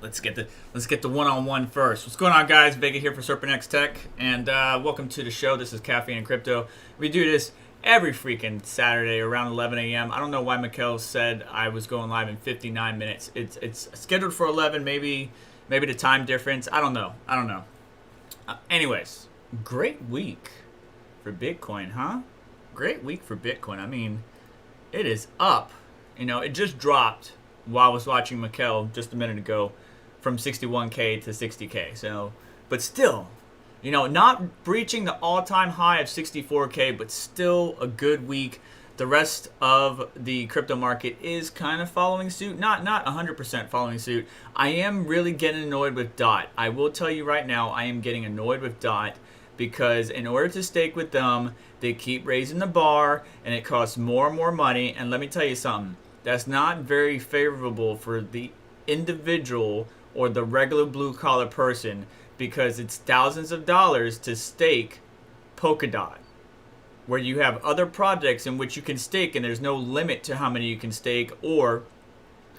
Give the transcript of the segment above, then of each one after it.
let's get the one-on-one first. What's going on, guys? Vega here for SerpentX Tech, and welcome to the show. This is Caffeine Crypto. We do this every freaking Saturday around 11 a.m. I don't know why Mikkel said I was going live in 59 minutes. It's scheduled for 11, maybe the time difference. I don't know. Anyways, great week for Bitcoin, huh? Great week for Bitcoin. I mean, it is up. You know, it just dropped while I was watching Mikkel just a minute ago from 61K to 60K. So, but still, you know, not breaching the all-time high of 64K, but still a good week. The rest of the crypto market is kind of following suit, not 100% following suit. I am really getting annoyed with DOT. I will tell you right now, I am getting annoyed with DOT because in order to stake with them, they keep raising the bar and it costs more and more money. And let me tell you something, that's not very favorable for the individual or the regular blue collar person, because it's thousands of dollars to stake Polkadot, where you have other projects in which you can stake and there's no limit to how many you can stake or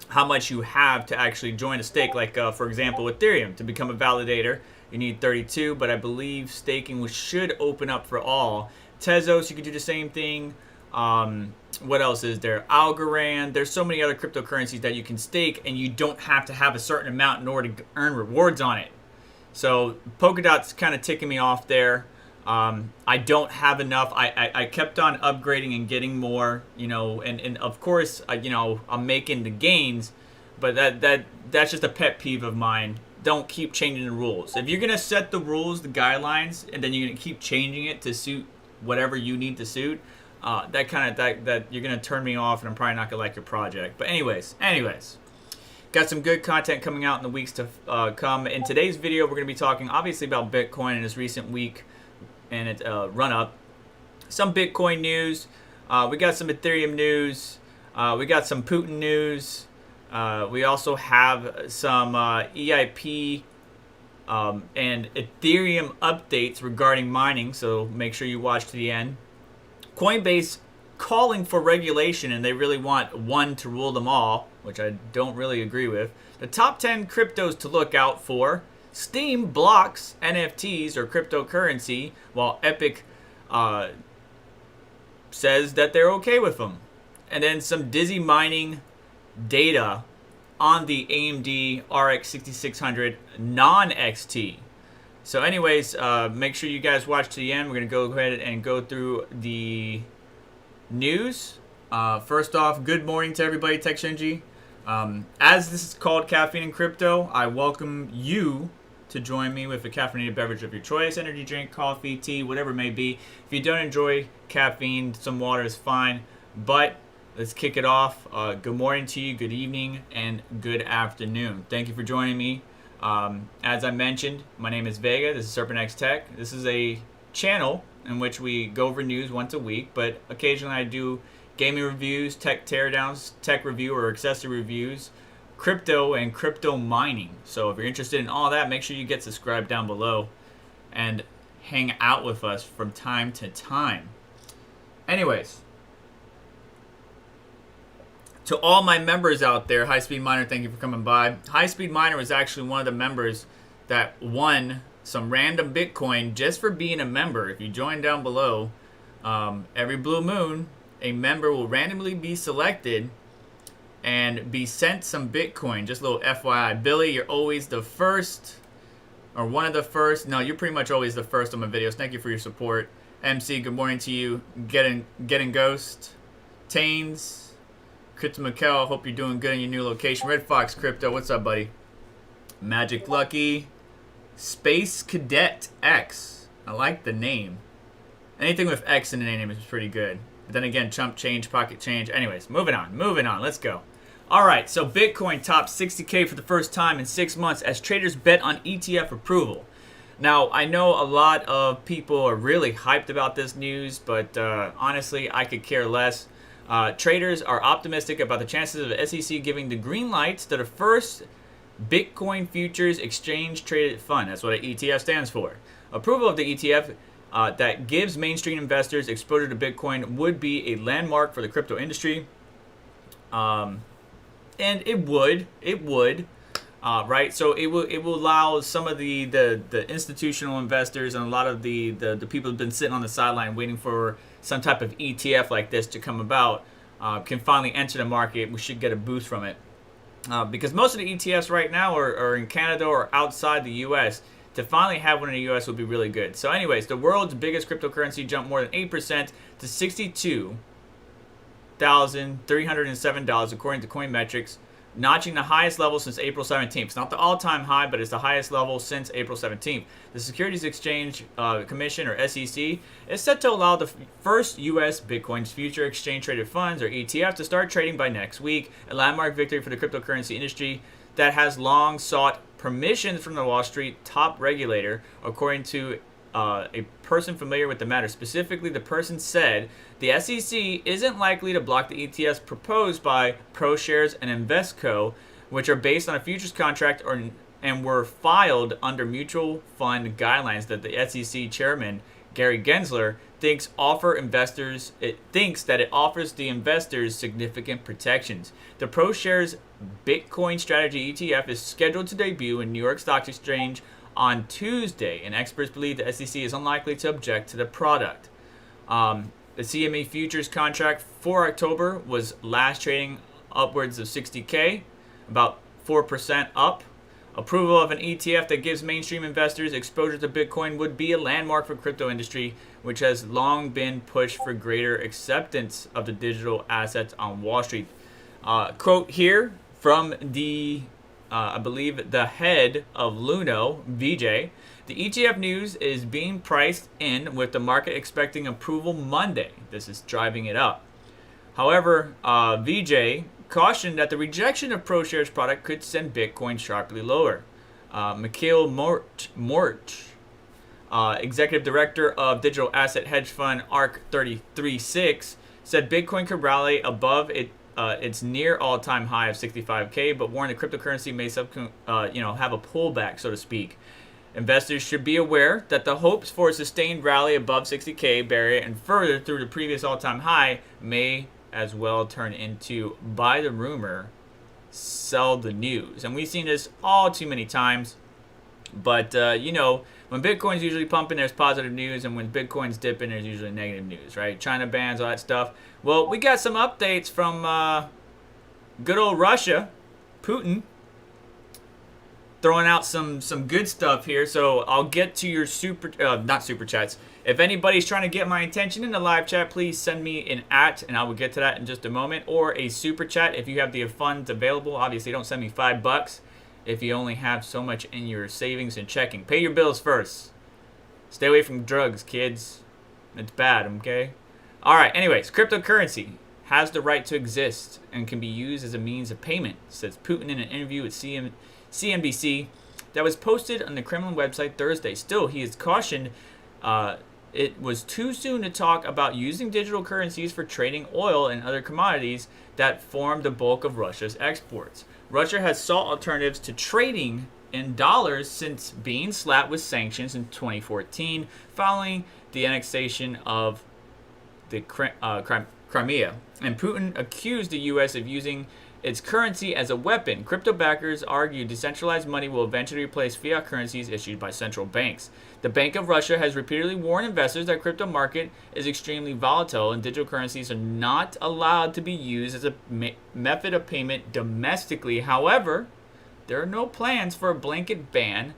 how much you have to actually join a stake. Like for example, Ethereum, to become a validator you need 32, but I believe staking should open up for all. Tezos, you can do the same thing. What else is there? Algorand. There's so many other cryptocurrencies that you can stake, and you don't have to have a certain amount in order to earn rewards on it. So Polkadot's kind of ticking me off there. I don't have enough. I kept on upgrading and getting more, you know, and of course, you know, I'm making the gains, but that's just a pet peeve of mine. Don't keep changing the rules. If you're gonna set the rules, the guidelines, and then you're gonna keep changing it to suit whatever you need to suit, that you're gonna turn me off, and I'm probably not gonna like your project. But anyways, got some good content coming out in the weeks to come. In today's video, we're gonna be talking obviously about Bitcoin and its recent week and its run up. Some Bitcoin news. We got some Ethereum news. We got some Putin news. We also have some EIP and Ethereum updates regarding mining, so make sure you watch to the end. Coinbase calling for regulation, and they really want one to rule them all, which I don't really agree with. The top 10 cryptos to look out for. Steam blocks NFTs or cryptocurrency, while Epic says that they're okay with them. And then some dizzy mining data on the AMD RX 6600 non-XT. So anyways, make sure you guys watch to the end. We're going to go ahead and go through the news. First off, good morning to everybody, TechShinji. As this is called Caffeine and Crypto, I welcome you to join me with a caffeinated beverage of your choice, energy drink, coffee, tea, whatever it may be. If you don't enjoy caffeine, some water is fine, but let's kick it off. Good morning to you, good evening, and good afternoon. Thank you for joining me. As I mentioned, my name is Vega. This is SerpentX Tech. This is a channel in which we go over news once a week, but occasionally I do gaming reviews, tech teardowns, tech review or accessory reviews, crypto and crypto mining. So if you're interested in all that, make sure you get subscribed down below and hang out with us from time to time. Anyways, to all my members out there, High Speed Miner, thank you for coming by. High Speed Miner was actually one of the members that won some random Bitcoin just for being a member. If you join down below, every blue moon, a member will randomly be selected and be sent some Bitcoin. Just a little FYI. Billy, you're always the first, or one of the first. No, you're pretty much always the first on my videos. Thank you for your support. MC, good morning to you. Getting Ghost. Taines. Crypto Mikkel, hope you're doing good in your new location. Red Fox Crypto, what's up, buddy? Magic Lucky. Space Cadet X. I like the name. Anything with X in the name is pretty good. But then again, chump change, pocket change. Anyways, moving on. Let's go. All right, so Bitcoin topped 60K for the first time in 6 months as traders bet on ETF approval. Now, I know a lot of people are really hyped about this news, but honestly, I could care less. Traders are optimistic about the chances of the SEC giving the green lights to the first Bitcoin futures exchange traded fund. That's what an ETF stands for. Approval of the ETF that gives mainstream investors exposure to Bitcoin would be a landmark for the crypto industry. And it would. right? So it will allow some of the institutional investors and a lot of the people who've been sitting on the sideline waiting for some type of ETF like this to come about can finally enter the market. We should get a boost from it because most of the ETFs right now are in Canada or outside the U.S. To finally have one in the U.S. would be really good. So anyways, the world's biggest cryptocurrency jumped more than 8% to $62,307 according to Coinmetrics, notching the highest level since April 17th. It's not the all-time high, but it's the highest level since April 17th. The Securities Exchange Commission, or SEC, is set to allow the first U.S. Bitcoin's future exchange-traded funds, or ETF, to start trading by next week, a landmark victory for the cryptocurrency industry that has long sought permission from the Wall Street top regulator, according to a person familiar with the matter. Specifically, the person said the SEC isn't likely to block the ETFs proposed by ProShares and Investco, which are based on a futures contract and were filed under mutual fund guidelines that the SEC chairman, Gary Gensler, thinks that it offers the investors significant protections. The ProShares Bitcoin Strategy ETF is scheduled to debut in New York Stock Exchange on Tuesday, and experts believe the SEC is unlikely to object to the product. The CME futures contract for October was last trading upwards of 60K, about 4% up. Approval of an ETF that gives mainstream investors exposure to Bitcoin would be a landmark for crypto industry, which has long been pushed for greater acceptance of the digital assets on Wall Street. Quote here from the, I believe, the head of Luno, VJ. The ETF news is being priced in with the market expecting approval Monday. This is driving it up. However, VJ cautioned that the rejection of ProShares product could send Bitcoin sharply lower. Mikhail Mort, executive director of digital asset hedge fund ARK 336, said Bitcoin could rally above its near all-time high of 65K, but warned the cryptocurrency may have a pullback, so to speak. Investors should be aware that the hopes for a sustained rally above 60K barrier and further through the previous all-time high may as well turn into buy the rumor, sell the news. And we've seen this all too many times. But, when Bitcoin's usually pumping, there's positive news. And when Bitcoin's dipping, there's usually negative news, right? China bans, all that stuff. Well, we got some updates from good old Russia, Putin, throwing out some good stuff here. So I'll get to your not super chats. If anybody's trying to get my attention in the live chat, please send me an @ and I will get to that in just a moment, or a super chat if you have the funds available. Obviously, don't send me $5 if you only have so much in your savings and checking. Pay your bills first. Stay away from drugs, kids. It's bad, okay? All right, anyways, cryptocurrency has the right to exist and can be used as a means of payment, says Putin in an interview with CNBC that was posted on the Kremlin website Thursday. Still, he has cautioned it was too soon to talk about using digital currencies for trading oil and other commodities that form the bulk of Russia's exports. Russia has sought alternatives to trading in dollars since being slapped with sanctions in 2014 following the annexation of the Crimea. And Putin accused the U.S. of using its currency as a weapon. Crypto backers argue decentralized money will eventually replace fiat currencies issued by central banks. The Bank of Russia has repeatedly warned investors that crypto market is extremely volatile and digital currencies are not allowed to be used as a method of payment domestically. However, there are no plans for a blanket ban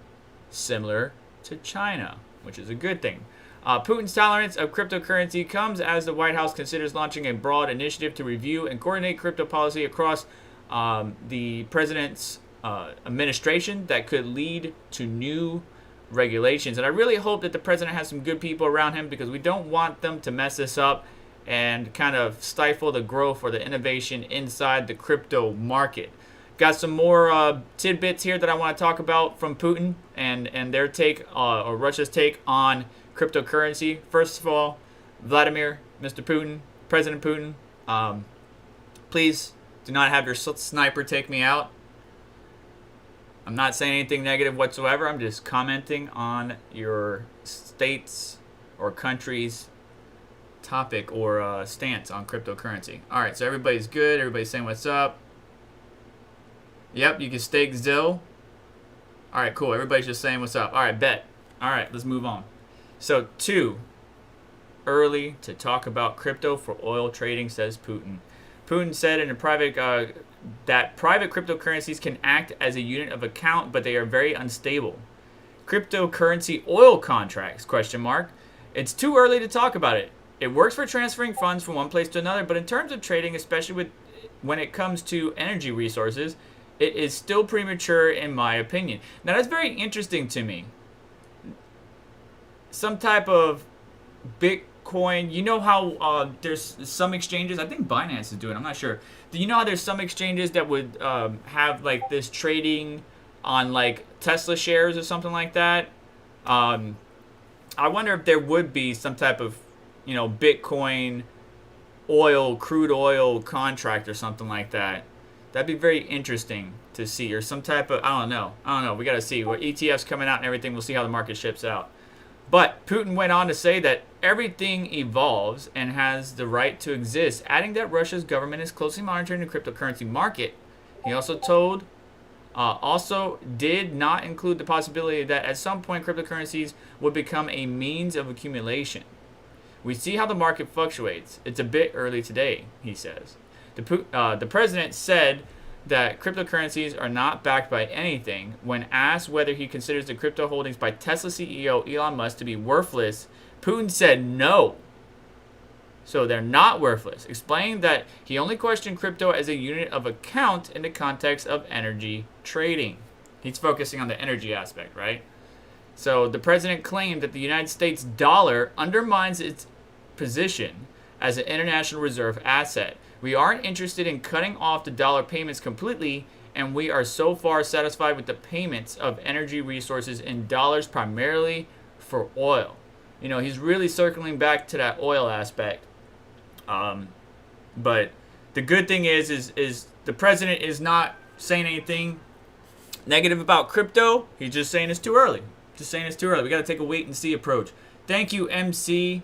similar to China, which is a good thing. Putin's tolerance of cryptocurrency comes as the White House considers launching a broad initiative to review and coordinate crypto policy across the president's administration that could lead to new regulations. And I really hope that the president has some good people around him, because we don't want them to mess this up and kind of stifle the growth or the innovation inside the crypto market. Got some more tidbits here that I want to talk about from Putin and their take, or Russia's take on cryptocurrency. First of all, Vladimir, Mr. Putin, President Putin, please do not have your sniper take me out. I'm not saying anything negative whatsoever. I'm just commenting on your state's or country's topic or stance on cryptocurrency. All right, so everybody's good. Everybody's saying what's up. Yep, you can stake ZIL. All right, cool. Everybody's just saying what's up. All right, bet. All right, let's move on. So, too early to talk about crypto for oil trading, says Putin. Putin said in a private that private cryptocurrencies can act as a unit of account, but they are very unstable. Cryptocurrency oil contracts, question mark. It's too early to talk about it. It works for transferring funds from one place to another, but in terms of trading, especially when it comes to energy resources, it is still premature in my opinion. Now that's very interesting to me. Some type of Bitcoin, you know how there's some exchanges, I think Binance is doing it, I'm not sure. Do you know how there's some exchanges that would have like this trading on like Tesla shares or something like that? I wonder if there would be some type of, you know, Bitcoin oil, crude oil contract or something like that. That'd be very interesting to see, or some type of, I don't know. We got to see what ETFs coming out and everything. We'll see how the market ships out. But Putin went on to say that everything evolves and has the right to exist, adding that Russia's government is closely monitoring the cryptocurrency market. He also did not include the possibility that at some point cryptocurrencies would become a means of accumulation. We see how the market fluctuates. It's a bit early today, he says. The president said that cryptocurrencies are not backed by anything. When asked whether he considers the crypto holdings by Tesla CEO Elon Musk to be worthless, Putin said no. So they're not worthless, explaining that he only questioned crypto as a unit of account in the context of energy trading. He's focusing on the energy aspect, right? So the president claimed that the United States dollar undermines its position as an international reserve asset. We aren't interested in cutting off the dollar payments completely, and we are so far satisfied with the payments of energy resources in dollars primarily for oil. You know, he's really circling back to that oil aspect. But the good thing is the president is not saying anything negative about crypto. He's just saying it's too early. We got to take a wait and see approach. Thank you, MC,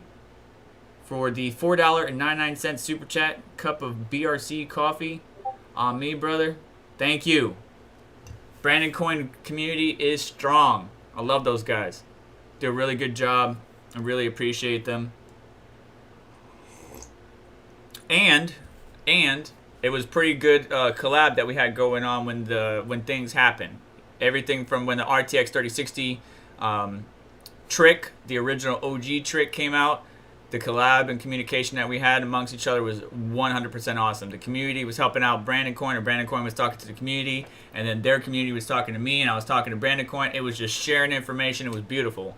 for the $4.99 super chat, cup of BRC coffee on me, brother. Thank you. Brandon Coin community is strong. I love those guys. Do a really good job. I really appreciate them. And it was pretty good collab that we had going on when things happen. Everything from when the RTX 3060 trick, the original OG trick came out. The collab and communication that we had amongst each other was 100% awesome. The community was helping out Brandon Coin, or Brandon Coin was talking to the community, and then their community was talking to me, and I was talking to Brandon Coin. It was just sharing information. It was beautiful.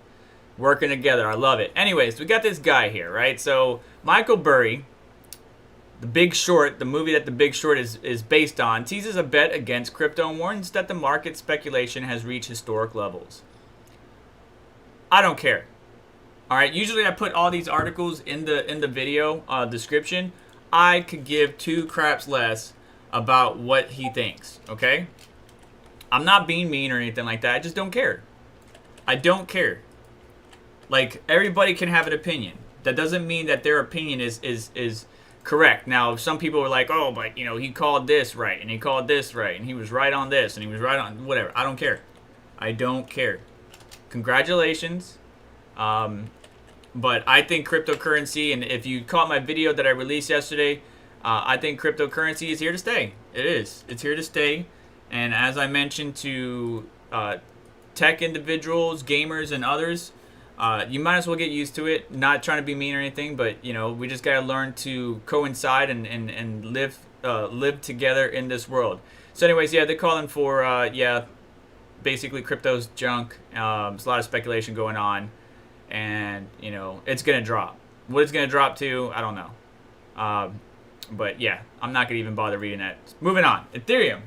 Working together. I love it. Anyways, we got this guy here, right? So Michael Burry, The Big Short, the movie that The Big Short is based on, teases a bet against crypto and warns that the market speculation has reached historic levels. I don't care. All right, usually I put all these articles in the video description. I could give two craps less about what he thinks, okay? I'm not being mean or anything like that. I just don't care. I don't care. Like, everybody can have an opinion. That doesn't mean that their opinion is correct. Now, some people are like, oh, but, you know, he called this right, and he called this right, and he was right on this, and he was right on whatever. I don't care. I don't care. Congratulations. But I think cryptocurrency, and if you caught my video that I released yesterday, I think cryptocurrency is here to stay. It is. It's here to stay. And as I mentioned to tech individuals, gamers, and others, you might as well get used to it. Not trying to be mean or anything, but, you know, we just got to learn to coincide and live together in this world. So anyways, yeah, they're calling for, basically crypto's junk. There's a lot of speculation going on. And, you know, it's going to drop. What it's going to drop to, I don't know. But, yeah, I'm not going to even bother reading that. Moving on. Ethereum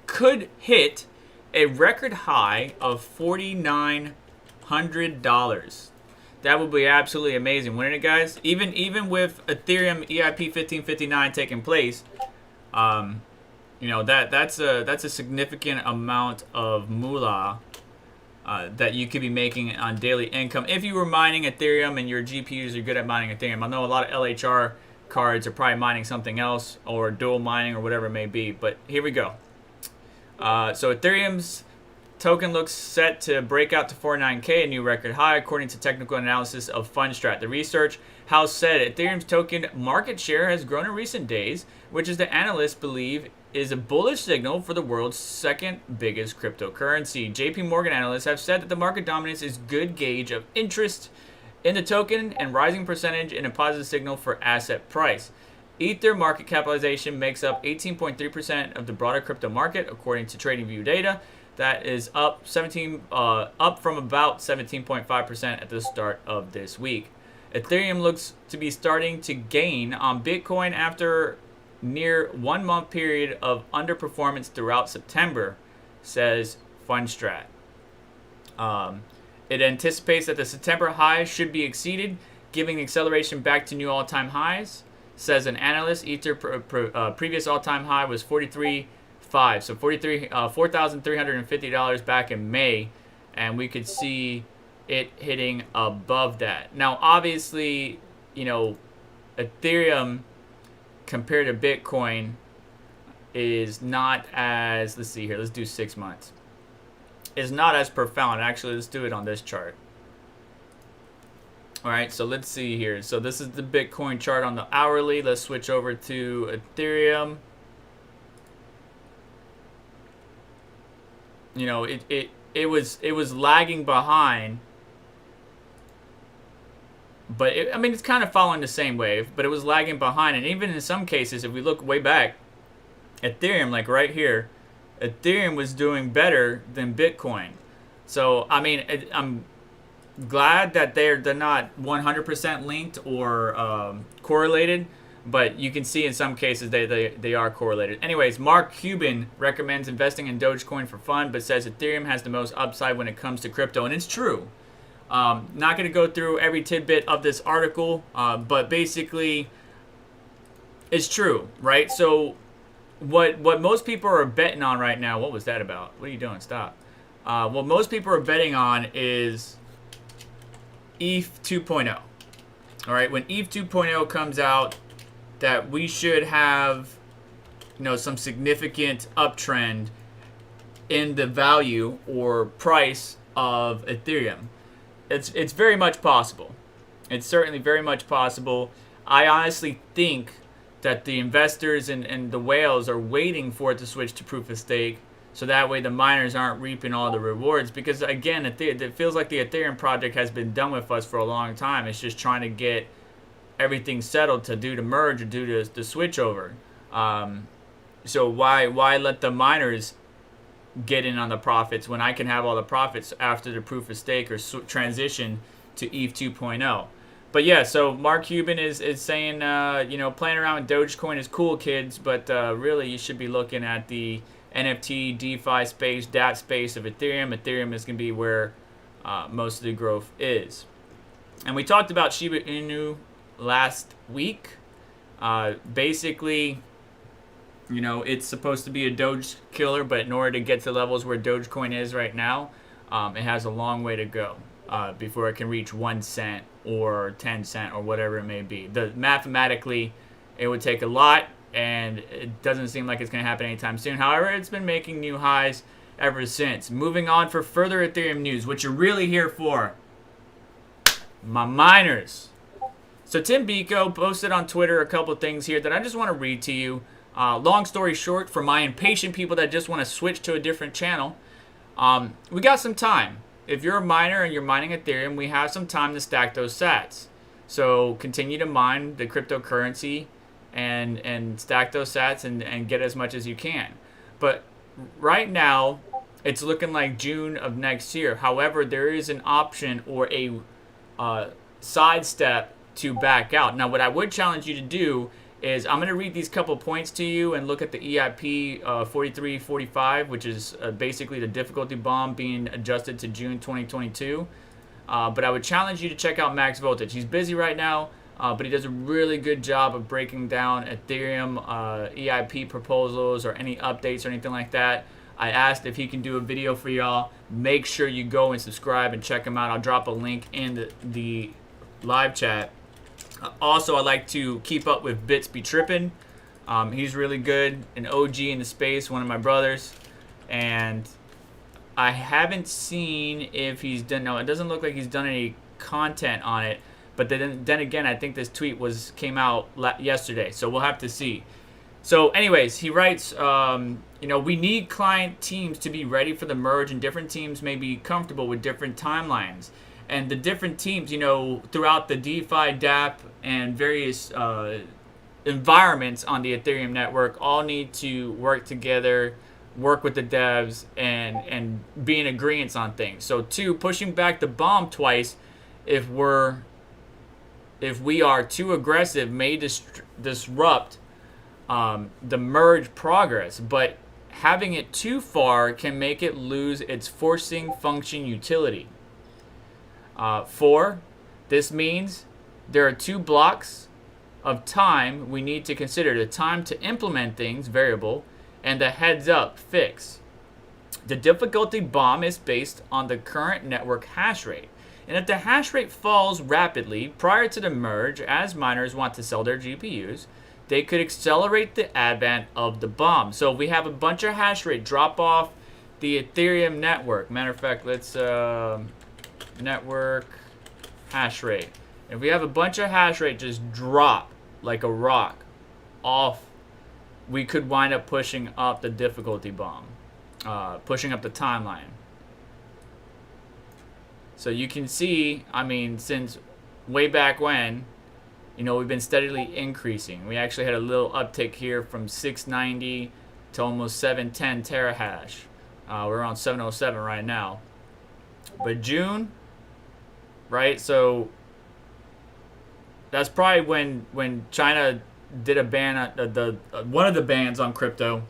could hit a record high of $4,900. That would be absolutely amazing, wouldn't it, guys? Even with Ethereum EIP 1559 taking place, you know, that's a significant amount of moolah that you could be making on daily income if you were mining Ethereum and your GPUs are good at mining Ethereum. I know a lot of LHR cards are probably mining something else or dual mining or whatever it may be, but here we go. So Ethereum's token looks set to break out to 49K, a new record high, according to technical analysis of Fundstrat. The research house said Ethereum's token market share has grown in recent days, which is the analysts believe is a bullish signal for the world's second biggest cryptocurrency. JP Morgan analysts have said that the market dominance is good gauge of interest in the token and rising percentage in a positive signal for asset price. Ether market capitalization makes up 18.3% of the broader crypto market, according to TradingView data. That is up from about 17.5% at the start of this week. Ethereum looks to be starting to gain on Bitcoin after near 1 month period of underperformance throughout September, says Fundstrat. It anticipates that the September high should be exceeded, giving acceleration back to new all-time highs, says an analyst. Ether previous all-time high was 43.5, so $4,350 back in May, and we could see it hitting above that. Now, obviously, you know, Ethereum compared to Bitcoin is not as, let's see here, let's do 6 months. Is not as profound. Actually, let's do it on this chart. All right, so let's see here. So this is the Bitcoin chart on the hourly. Let's switch over to Ethereum. You know, it was lagging behind, but I mean, it's kind of following the same wave, but it was lagging behind. And even in some cases, if we look way back, Ethereum, like right here, Ethereum was doing better than Bitcoin. So I mean, I'm glad that they're not 100% linked or correlated, but you can see in some cases they are correlated. Anyways, Mark Cuban recommends investing in Dogecoin for fun, but says Ethereum has the most upside when it comes to crypto, and it's true. Not going to go through every tidbit of this article, but basically, it's true, right? So what most people are betting on right now, what was that about? What are you doing? Stop. What most people are betting on is ETH 2.0. All right, when ETH 2.0 comes out, that we should have, you know, some significant uptrend in the value or price of Ethereum. It's very much possible. It's certainly very much possible. I honestly think that the investors and the whales are waiting for it to switch to proof of stake, so that way the miners aren't reaping all the rewards. Because again, it feels like the Ethereum project has been done with us for a long time. It's just trying to get everything settled to do the merge or do the switch over. So why let the miners get in on the profits when I can have all the profits after the proof of stake or transition to ETH 2.0? But yeah, so Mark Cuban is saying, you know, playing around with Dogecoin is cool, kids, but really you should be looking at the NFT, DeFi space, DAT space of Ethereum. Ethereum is going to be where most of the growth is. And we talked about Shiba Inu last week. Basically, you know, it's supposed to be a Doge killer, but in order to get to levels where Dogecoin is right now, it has a long way to go before it can reach 1 cent or 10 cent or whatever it may be. Mathematically, it would take a lot, and it doesn't seem like it's going to happen anytime soon. However, it's been making new highs ever since. Moving on for further Ethereum news, what you're really here for, my miners. So Tim Biko posted on Twitter a couple things here that I just want to read to you. Long story short, for my impatient people that just want to switch to a different channel, we got some time. If you're a miner and you're mining Ethereum, we have some time to stack those sats. So continue to mine the cryptocurrency and stack those sats and get as much as you can. But right now, it's looking like June of next year. However, there is an option or a sidestep to back out. Now, what I would challenge you to do is I'm going to read these couple points to you and look at the EIP 4345, which is basically the difficulty bomb being adjusted to June 2022. But I would challenge you to check out Max Voltage. He's busy right now, but he does a really good job of breaking down Ethereum EIP proposals or any updates or anything like that. I asked if he can do a video for y'all. Make sure you go and subscribe and check him out. I'll drop a link in the live chat. Also, I like to keep up with Bits Be Trippin'. He's really good, an OG in the space, one of my brothers. And I haven't seen if he's done. No, it doesn't look like he's done any content on it. But then again, I think this tweet came out yesterday, so we'll have to see. So, anyways, he writes, we need client teams to be ready for the merge, and different teams may be comfortable with different timelines. And the different teams, throughout the DeFi, DApp, and various environments on the Ethereum network all need to work together, work with the devs, and be in agreement on things. So, 2, pushing back the bomb twice if we are too aggressive may disrupt the merge progress, but having it too far can make it lose its forcing function utility. 4, this means there are 2 blocks of time we need to consider: the time to implement things, variable, and the heads up, fix. The difficulty bomb is based on the current network hash rate. And if the hash rate falls rapidly prior to the merge, as miners want to sell their GPUs, they could accelerate the advent of the bomb. So if we have a bunch of hash rate drop off the Ethereum network. Matter of fact, let's network hash rate. If we have a bunch of hash rate just drop like a rock off, we could wind up pushing up the difficulty bomb, pushing up the timeline. So you can see, since way back when, we've been steadily increasing. We actually had a little uptick here from 690 to almost 710 terahash. We're around 707 right now. But June, right? So that's probably when China did a ban, one of the bans on crypto,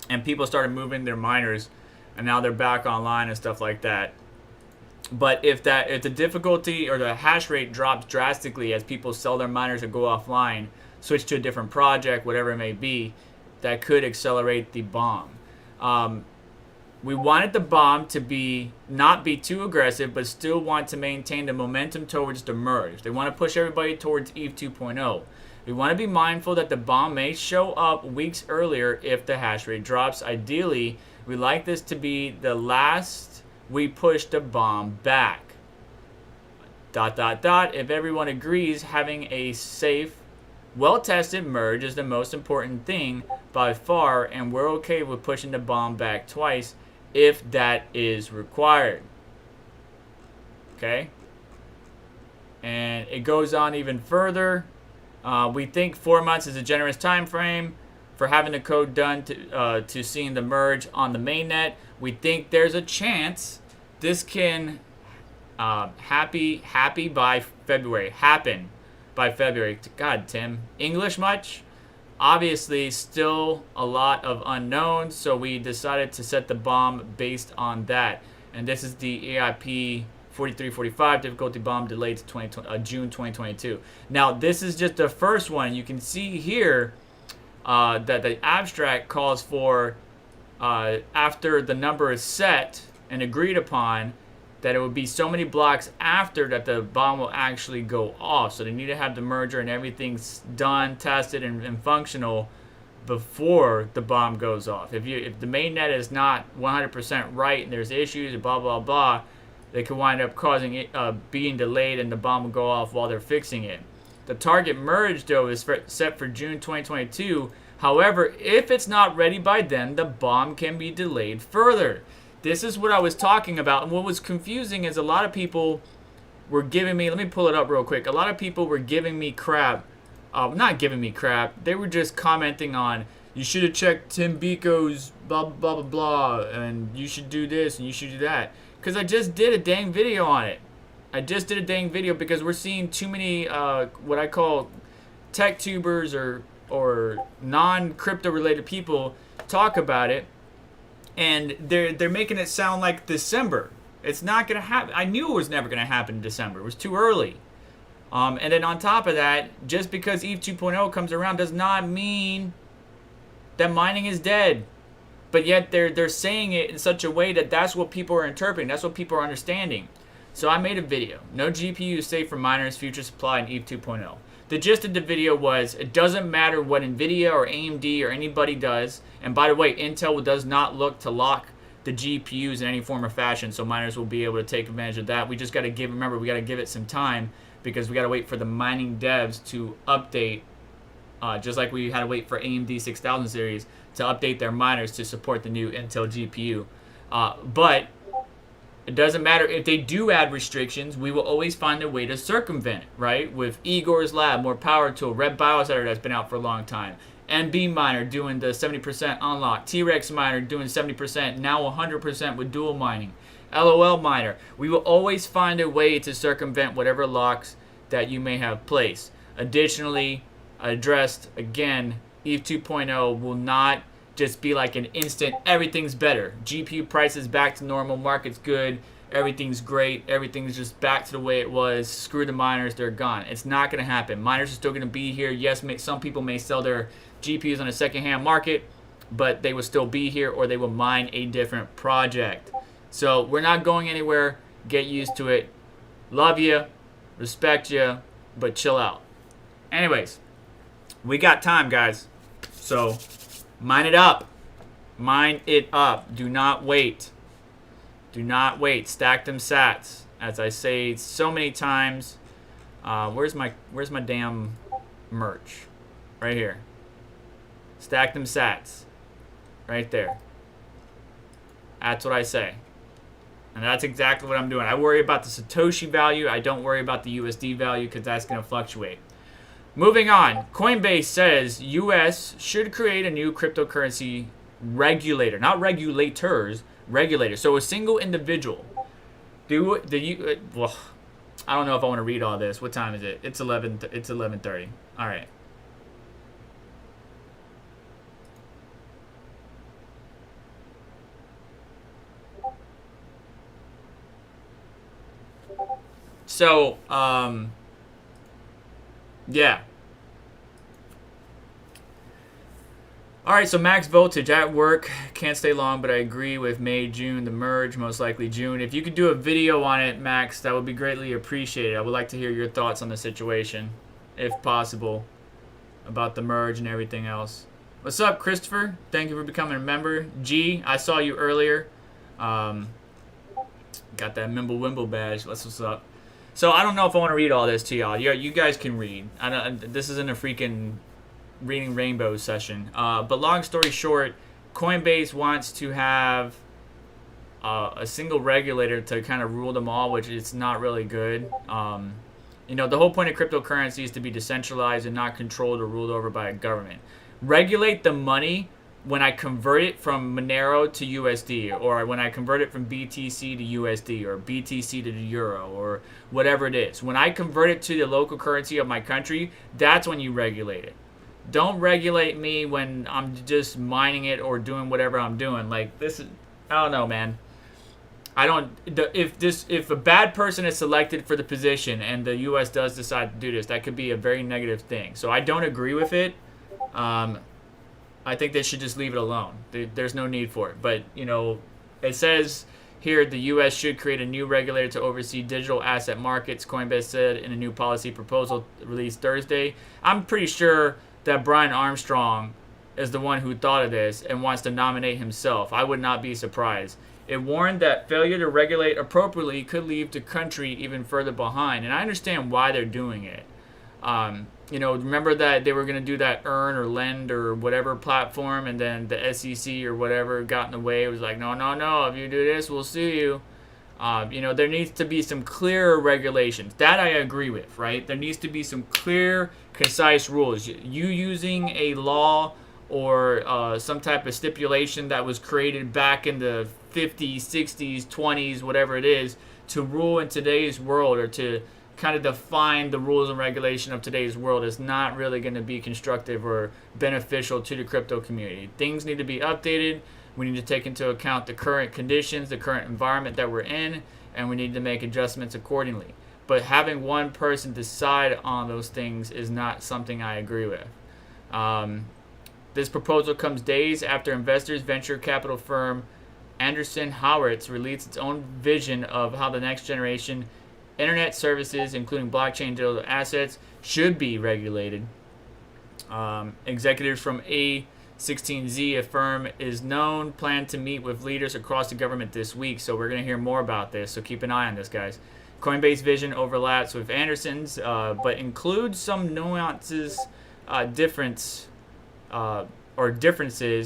and people started moving their miners, and now they're back online and stuff like that. But if the difficulty or the hash rate drops drastically as people sell their miners or go offline, switch to a different project, whatever it may be, that could accelerate the bomb. We wanted the bomb to not be too aggressive, but still want to maintain the momentum towards the merge. They want to push everybody towards ETH 2.0. We want to be mindful that the bomb may show up weeks earlier if the hash rate drops. Ideally, we like this to be the last we push the bomb back. ... If everyone agrees, having a safe, well-tested merge is the most important thing by far, and we're okay with pushing the bomb back twice if that is required. Okay? And it goes on even further. We think 4 months is a generous time frame for having the code done to seeing the merge on the mainnet. We think there's a chance this can happen by February. God, Tim. English much? Obviously, still a lot of unknowns, so we decided to set the bomb based on that. And this is the EIP 4345 difficulty bomb delayed to June 2022. Now, this is just the first one. You can see here that the abstract calls for, after the number is set and agreed upon, that it would be so many blocks after that the bomb will actually go off. So they need to have the merger and everything's done, tested, and functional before the bomb goes off. If the mainnet is not 100% right and there's issues, blah, blah, blah, they could wind up causing it being delayed and the bomb will go off while they're fixing it. The target merge, though, is set for June 2022. However, if it's not ready by then, the bomb can be delayed further. This is what I was talking about. And what was confusing is a lot of people were giving me, let me pull it up real quick. A lot of people were giving me crap. Not giving me crap. They were just commenting on, you should have checked Tim Biko's blah, blah, blah, blah. And you should do this and you should do that. Because I just did a dang video on it. I just did a dang video because we're seeing too many what I call tech tubers or non-crypto related people talk about it. And they're making it sound like December. It's not going to happen. I knew it was never going to happen in December. It was too early. And then on top of that, just because ETH 2.0 comes around does not mean that mining is dead. But yet they're saying it in such a way that that's what people are interpreting. That's what people are understanding. So I made a video. No GPU is safe for miners, future supply in ETH 2.0. The gist of the video was, it doesn't matter what Nvidia or AMD or anybody does. And by the way, Intel does not look to lock the GPUs in any form or fashion, so miners will be able to take advantage of that. We just got to remember, we got to give it some time because we got to wait for the mining devs to update, just like we had to wait for AMD 6000 series to update their miners to support the new Intel GPU. But it doesn't matter if they do add restrictions, we will always find a way to circumvent it, right? With Igor's Lab, more power tool, Red Biosetter that's been out for a long time, MB Miner doing the 70% unlock, T-Rex Miner doing 70%, now 100% with dual mining, LOL Miner. We will always find a way to circumvent whatever locks that you may have placed. Additionally, addressed again, EVE 2.0 will not just be like an instant, everything's better. GPU prices back to normal, market's good, everything's great, everything's just back to the way it was. Screw the miners, they're gone. It's not going to happen. Miners are still going to be here. Yes, some people may sell their GPUs on a secondhand market, but they will still be here, or they will mine a different project. So we're not going anywhere. Get used to it. Love you, respect you, but chill out. Anyways, we got time, guys. So mine it up. Mine it up. Do not wait. Do not wait. Stack them sats. As I say so many times. Where's my damn merch? Right here. Stack them sats. Right there. That's what I say. And that's exactly what I'm doing. I worry about the Satoshi value. I don't worry about the USD value because that's going to fluctuate. Moving on. Coinbase says U.S. should create a new cryptocurrency regulator. Not regulators, regulator. So a single individual. Well, I don't know if I want to read all this. What time is it? It's 11:30. All right. So, yeah. Alright, so max voltage at work. Can't stay long, but I agree with May, June, the merge, most likely June. If you could do a video on it, Max, that would be greatly appreciated. I would like to hear your thoughts on the situation, if possible, about the merge and everything else. What's up, Christopher? Thank you for becoming a member. G, I saw you earlier. Got that Mimble Wimble badge. That's what's up. So I don't know if I want to read all this to y'all. You guys can read. This isn't a freaking reading rainbow session. But long story short, Coinbase wants to have a single regulator to kind of rule them all, which is not really good. You know, the whole point of cryptocurrency is to be decentralized and not controlled or ruled over by a government. Regulate the money when I convert it from Monero to USD, or when I convert it from BTC to USD, or BTC to the Euro, or whatever it is. When I convert it to the local currency of my country, that's when you regulate it. Don't regulate me when I'm just mining it or doing whatever I'm doing. Like, this is, I don't know, man. If a bad person is selected for the position and the US does decide to do this, that could be a very negative thing. So I don't agree with it. I think they should just leave it alone. There's no need for it. But, you know, it says here the U.S. should create a new regulator to oversee digital asset markets, Coinbase said in a new policy proposal released Thursday. I'm pretty sure that Brian Armstrong is the one who thought of this and wants to nominate himself. I would not be surprised. It warned that failure to regulate appropriately could leave the country even further behind. And I understand why they're doing it. You know, remember that they were going to do that earn or lend or whatever platform, and then the SEC or whatever got in the way. It was like, no, if you do this, we'll sue you. You know, there needs to be some clearer regulations. That I agree with, right? There needs to be some clear, concise rules. You using a law or some type of stipulation that was created back in the 50s, 60s, 20s, whatever it is, to rule in today's world, or to kind of define the rules and regulation of today's world, is not really going to be constructive or beneficial to the crypto community. Things need to be updated. We need to take into account the current conditions, the current environment that we're in, and we need to make adjustments accordingly. But having one person decide on those things is not something I agree with. This proposal comes days after investors venture capital firm Anderson Howitz released its own vision of how the next generation internet services, including blockchain digital assets, should be regulated. Executives from 16Z, a firm is known, plan to meet with leaders across the government this week. So we're going to hear more about this. So keep an eye on this, guys. Coinbase vision overlaps with Anderson's, but includes some nuances, differences,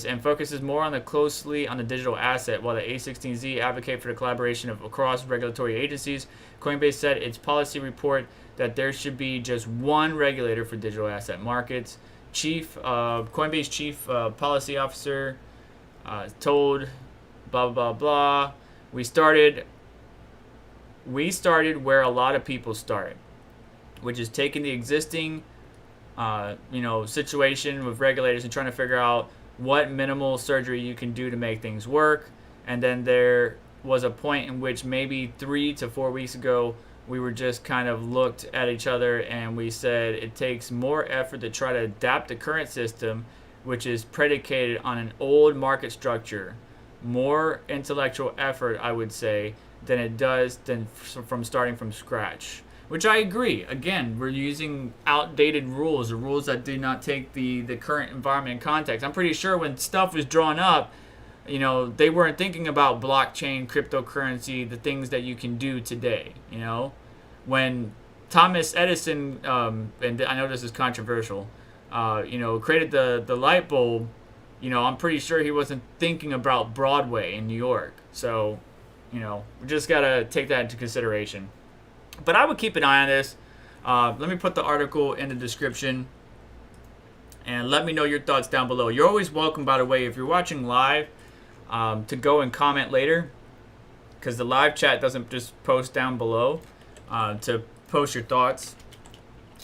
and focuses more on closely on the digital asset. While the A16Z advocate for the collaboration of across regulatory agencies, Coinbase said its policy report that there should be just one regulator for digital asset markets. Coinbase chief policy officer told blah blah blah. We started where a lot of people started, which is taking the existing situation with regulators and trying to figure out what minimal surgery you can do to make things work. And then there was a point in which maybe 3 to 4 weeks ago, we were just kind of looked at each other and we said it takes more effort to try to adapt the current system, which is predicated on an old market structure. More intellectual effort, I would say, than it does from starting from scratch. Which I agree. Again, we're using outdated rules, or rules that do not take the current environment in context. I'm pretty sure when stuff was drawn up, they weren't thinking about blockchain, cryptocurrency, the things that you can do today. When Thomas Edison, and I know this is controversial, created the light bulb, I'm pretty sure he wasn't thinking about Broadway in New York. So, we just got to take that into consideration. But I would keep an eye on this. Let me put the article in the description. And let me know your thoughts down below. You're always welcome, by the way, if you're watching live, to go and comment later. Because the live chat doesn't just post down below. To post your thoughts.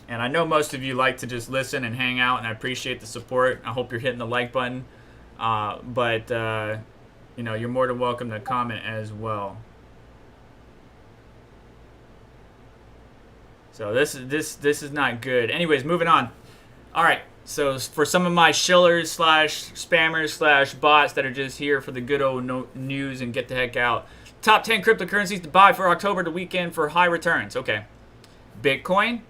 And I know most of you like to just listen and hang out. And I appreciate the support. I hope you're hitting the like button. But you're more than welcome to comment as well. So this is not good. Anyways, moving on. All right. So for some of my shillers / spammers / bots that are just here for the good old news and get the heck out. Top 10 cryptocurrencies to buy for October, the weekend for high returns. Okay. Bitcoin,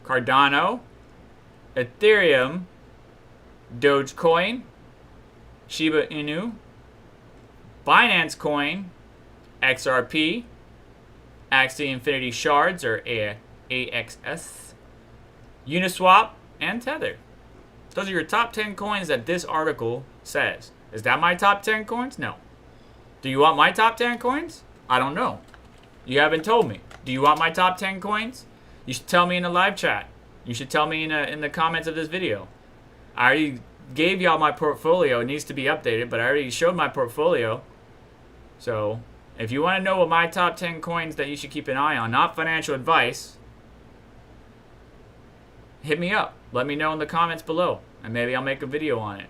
Cardano, Ethereum, Dogecoin, Shiba Inu, Binance Coin, XRP, Axie Infinity Shards, or AXS, Uniswap, and Tether. Those are your top 10 coins that this article says. Is that my top 10 coins? No. Do you want my top 10 coins? I don't know. You haven't told me. Do you want my top 10 coins? You should tell me in the live chat. You should tell me in the comments of this video. I already gave y'all my portfolio. It needs to be updated, but I already showed my portfolio. So, if you want to know what my top 10 coins that you should keep an eye on, not financial advice, hit me up. Let me know in the comments below, and maybe I'll make a video on it.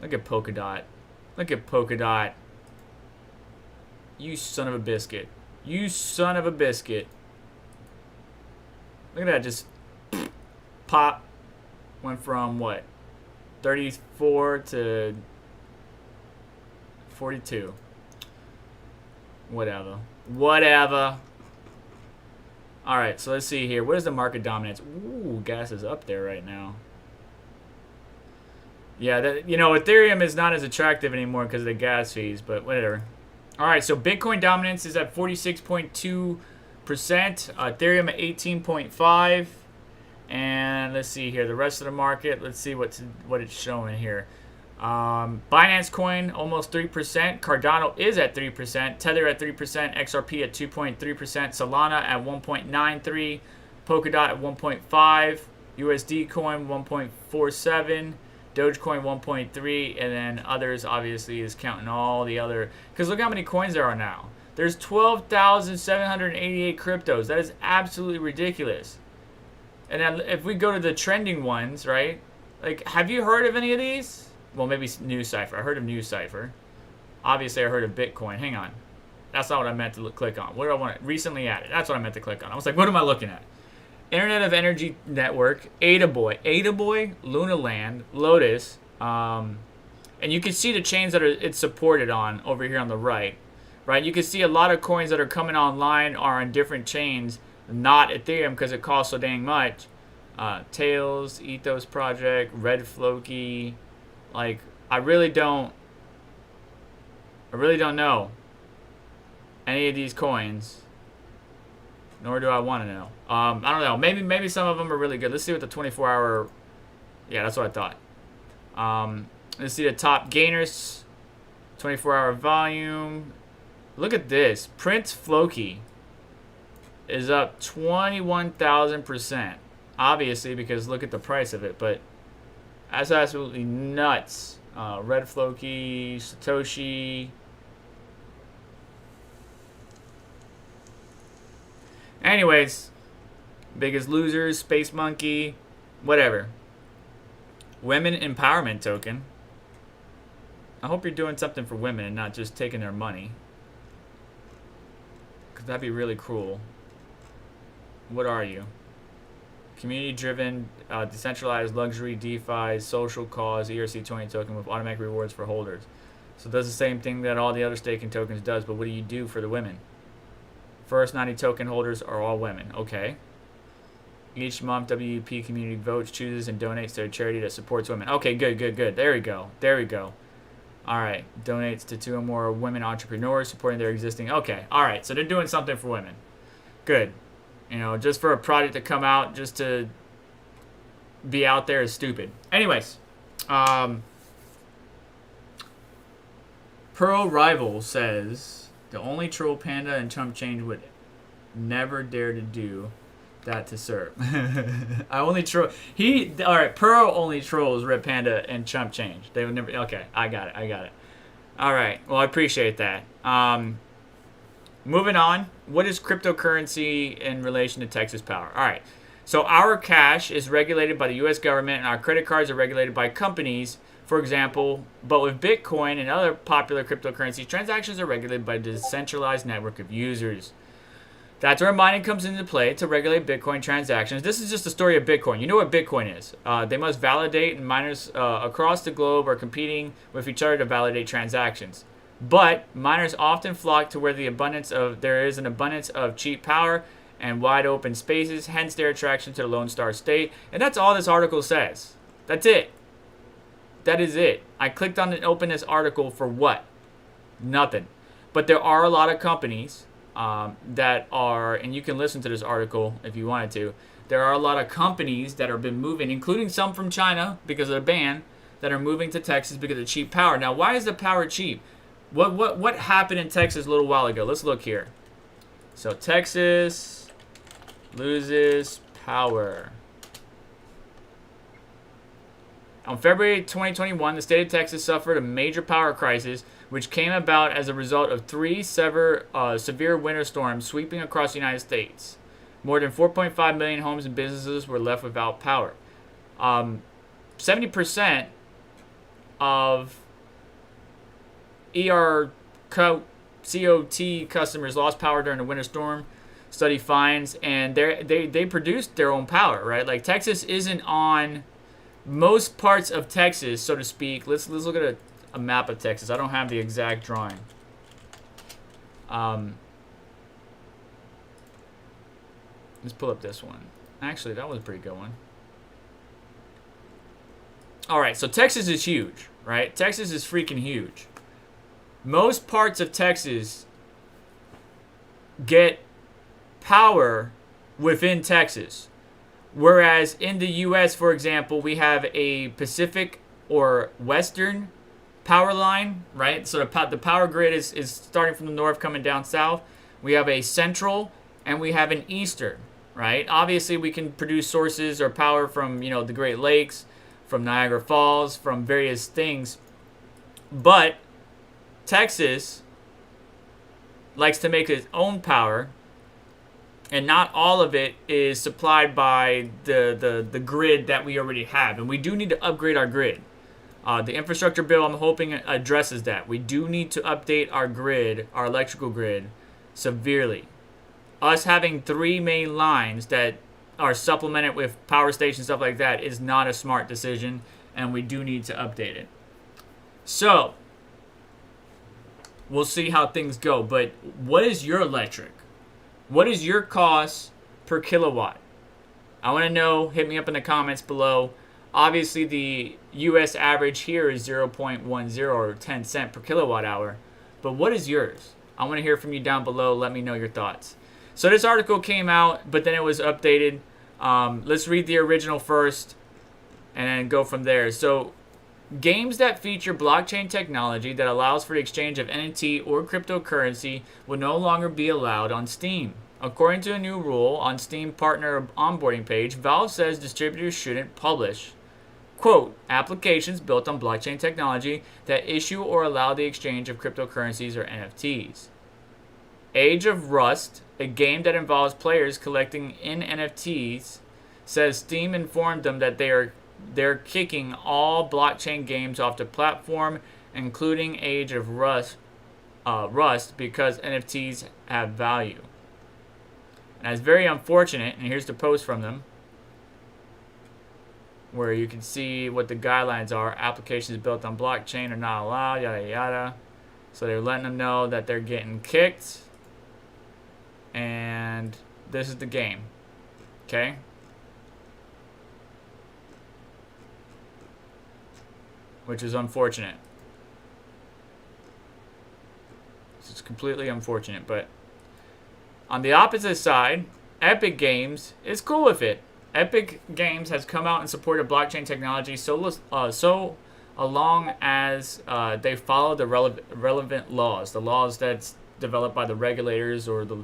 Look at Polkadot. Look at Polkadot. You son of a biscuit. You son of a biscuit. Look at that, just pop. Went from what? 34 to 42. Whatever. Alright, so let's see here. What is the market dominance? Ooh, gas is up there right now. Yeah, Ethereum is not as attractive anymore because of the gas fees, but whatever. Alright, so Bitcoin dominance is at 46.2%. Ethereum at 18.5%. And let's see here. The rest of the market, let's see what it's showing here. Binance Coin, almost 3%. Cardano is at 3%. Tether at 3%. XRP at 2.3%. Solana at 1.93%. Polkadot at 1.5%. USD Coin 1.47%. Dogecoin 1.3%. And then others, obviously, is counting all the other. Because look how many coins there are now. There's 12,788 cryptos. That is absolutely ridiculous. And then if we go to the trending ones, right? Like, have you heard of any of these? Well, maybe NewsCypher. I heard of NewsCypher. Obviously, I heard of Bitcoin. Hang on. That's not what I meant to click on. What do I want? Recently added. That's what I meant to click on. I was like, what am I looking at? Internet of Energy Network, Adaboy, Lunaland, Lotus, and you can see the chains that it's supported on over here on the right. Right? You can see a lot of coins that are coming online are on different chains, not Ethereum because it costs so dang much. Tails, Ethos Project, Red Floki. Like, I really don't know any of these coins, nor do I want to know. I don't know. Maybe some of them are really good. Let's see what the 24-hour. Yeah, that's what I thought. Let's see the top gainers. 24-hour volume. Look at this. Prince Floki is up 21,000%. Obviously, because look at the price of it. But that's absolutely nuts. Red Floki, Satoshi. Anyways, biggest losers, Space Monkey, whatever. Women empowerment token. I hope you're doing something for women and not just taking their money. Because that'd be really cruel. What are you? Community-driven, decentralized luxury, DeFi, social cause, ERC20 token with automatic rewards for holders. So it does the same thing that all the other staking tokens does, but what do you do for the women? First 90 token holders are all women. Okay. Each month, WP community votes, chooses, and donates to a charity that supports women. Okay, good. There we go. All right. Donates to 2 or more women entrepreneurs supporting their existing. Okay. All right. So they're doing something for women. Good. You know, just for a project to come out, just to be out there is stupid. Anyways. Pearl Rival says, the only troll Panda and Chump Change would never dare to do that to serve. I only troll. Alright, Pearl only trolls Red Panda and Chump Change. They would never. Okay, I got it. Alright, well, I appreciate that. Moving on. What is cryptocurrency in relation to Texas Power? Alright, so our cash is regulated by the U.S. government and our credit cards are regulated by companies. For example, but with Bitcoin and other popular cryptocurrencies, transactions are regulated by a decentralized network of users. That's where mining comes into play to regulate Bitcoin transactions. This is just the story of Bitcoin. You know what Bitcoin is. They must validate, and miners across the globe are competing with each other to validate transactions. But miners often flock to where there is an abundance of cheap power and wide open spaces, hence their attraction to the Lone Star State. And that's all this article says. That's it. That is it. I clicked on and opened this article for what? Nothing. But there are a lot of companies that are, and you can listen to this article if you wanted to. There are a lot of companies that have been moving, including some from China because of the ban, that are moving to Texas because of cheap power. Now, why is the power cheap? What happened in Texas a little while ago? Let's look here. So Texas loses power. On February 2021, the state of Texas suffered a major power crisis, which came about as a result of 3 severe winter storms sweeping across the United States. More than 4.5 million homes and businesses were left without power. 70% of COT customers lost power during the winter storm, study finds, and they produced their own power, right? Like, Texas isn't on most parts of Texas, so to speak. Let's look at a map of Texas. I don't have the exact drawing. Let's pull up this one. Actually, that was a pretty good one. All right, so Texas is huge, right? Texas is freaking huge. Most parts of Texas get power within Texas. Whereas in the U.S., for example, we have a Pacific or Western power line, right? So the power grid is starting from the north, coming down south. We have a central and we have an eastern, right? Obviously, we can produce sources or power from, the Great Lakes, from Niagara Falls, from various things. But Texas likes to make its own power, and not all of it is supplied by the grid that we already have. And we do need to upgrade our grid. The infrastructure bill, I'm hoping, addresses that. We do need to update our grid, our electrical grid, severely. Us having 3 main lines that are supplemented with power stations, stuff like that, is not a smart decision, and we do need to update it. So, we'll see how things go. But what is your electric? What is your cost per kilowatt? I want to know. Hit me up in the comments below. Obviously, the U.S. average here is 0.10 or 10 cent per kilowatt hour. But what is yours? I want to hear from you down below. Let me know your thoughts. So this article came out, but then it was updated. Let's read the original first and then go from there. So games that feature blockchain technology that allows for the exchange of NFT or cryptocurrency will no longer be allowed on Steam. According to a new rule on Steam partner onboarding page, Valve says distributors shouldn't publish, quote, applications built on blockchain technology that issue or allow the exchange of cryptocurrencies or NFTs. Age of Rust, a game that involves players collecting in NFTs, says Steam informed them that they're kicking all blockchain games off the platform, including Age of Rust, because NFTs have value. And that's very unfortunate. And here's the post from them, where you can see what the guidelines are. Applications built on blockchain are not allowed, yada yada. So they're letting them know that they're getting kicked. And this is the game. Okay? Which is unfortunate. It's completely unfortunate. But on the opposite side, Epic Games is cool with it. Epic Games has come out in support of blockchain technology so long as they follow the relevant laws. The laws that's developed by the regulators or the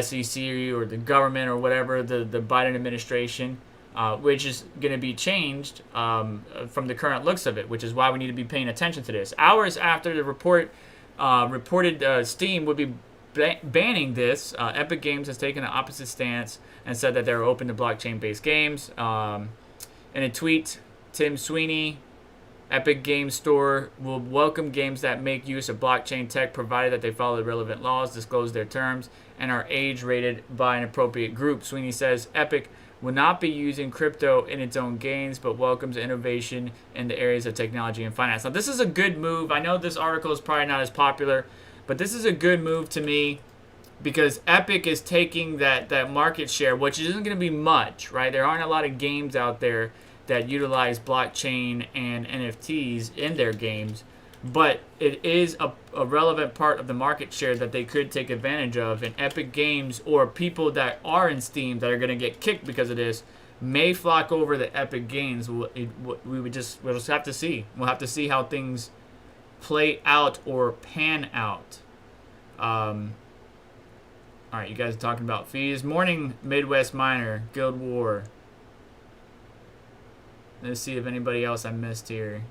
SEC or the government or whatever, the Biden administration, which is going to be changed from the current looks of it, which is why we need to be paying attention to this. Hours after the reported Steam would be banning this, Epic Games has taken the opposite stance and said that they're open to blockchain-based games. In a tweet, Tim Sweeney, Epic Games Store will welcome games that make use of blockchain tech provided that they follow the relevant laws, disclose their terms, and are age-rated by an appropriate group. Sweeney says Epic will not be using crypto in its own games, but welcomes innovation in the areas of technology and finance. Now, this is a good move. I know this article is probably not as popular, but this is a good move to me because Epic is taking that market share, which isn't going to be much, right? There aren't a lot of games out there that utilize blockchain and NFTs in their games, but it is a relevant part of the market share that they could take advantage of. And Epic Games or people that are in Steam that are going to get kicked because of this may flock over to Epic Games. We'll just have to see. We'll have to see how things play out or pan out. All right, you guys are talking about fees. Morning, Midwest Miner, Guild War. Let's see if anybody else I missed here.